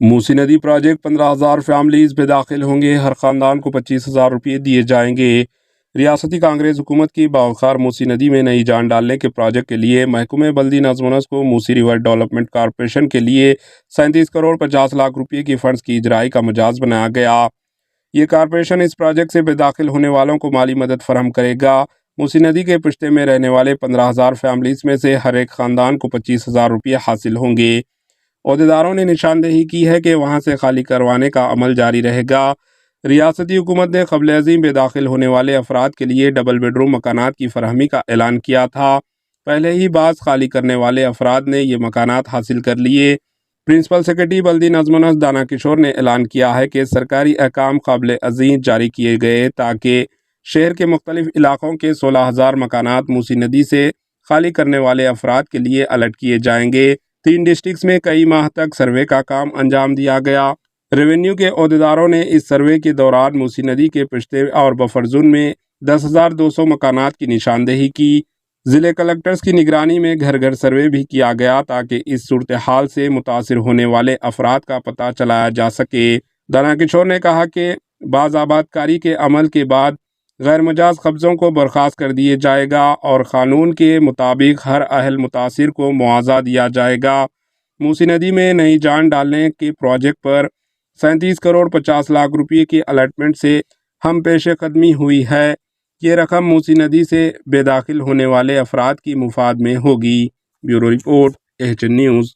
موسی ندی project 15,000 families پہ داخل ہوں گے، ہر خاندان کو 25,000 روپے دیے جائیں گے۔ ریاستی کانگریس حکومت کی باوقار موسی ندی میں نئی جان ڈالنے کے پروجیکٹ کے لیے محکمہ بلدی نظم و نسق کو موسی ریور ڈیولپمنٹ کارپوریشن کے لیے 37 کروڑ 50 لاکھ روپے کی فنڈز کی اجرائی کا مجاز بنایا گیا۔ یہ کارپوریشن اس پروجیکٹ سے بے داخل ہونے والوں کو مالی مدد فراہم کرے گا۔ موسی ندی کے پشتے میں رہنے والے 15,000 فیملیز میں سے ہر ایک خاندان کو 25,000 روپے حاصل ہوں گے۔ عہدیداروں نے نشاندہی کی ہے کہ وہاں سے خالی کروانے کا عمل جاری رہے گا۔ ریاستی حکومت نے قبل ازیں بے داخل ہونے والے افراد کے لیے ڈبل بیڈ روم مکانات کی فراہمی کا اعلان کیا تھا۔ پہلے ہی بعض خالی کرنے والے افراد نے یہ مکانات حاصل کر لیے۔ پرنسپل سیکرٹری بلدی نظم و نسق دانا کشور نے اعلان کیا ہے کہ سرکاری احکام قابل ازیں جاری کیے گئے تاکہ شہر کے مختلف علاقوں کے 16,000 مکانات موسی ندی سے خالی کرنے والے افراد کے لیے الٹ کیے جائیں گے۔ 3 ڈسٹرکٹس میں کئی ماہ تک سروے کا کام انجام دیا گیا۔ ریونیو کے عہدیداروں نے اس سروے کے دوران موسی ندی کے پشتے اور بفر زون میں 10,200 مکانات کی نشاندہی کی۔ ضلع کلکٹرز کی نگرانی میں گھر گھر سروے بھی کیا گیا تاکہ اس صورتحال سے متاثر ہونے والے افراد کا پتہ چلایا جا سکے۔ دانا کشور نے کہا کہ باز آباد کاری کے عمل کے بعد غیر مجاز قبضوں کو برخاست کر دیا جائے گا اور قانون کے مطابق ہر اہل متاثر کو معاوضہ دیا جائے گا۔ موسی ندی میں نئی جان ڈالنے کے پروجیکٹ پر 37 کروڑ 50 لاکھ روپے کی الاٹمنٹ سے ہم پیش قدمی ہوئی ہے۔ یہ رقم موسی ندی سے بے داخل ہونے والے افراد کی مفاد میں ہوگی۔ Bureau report, H N news.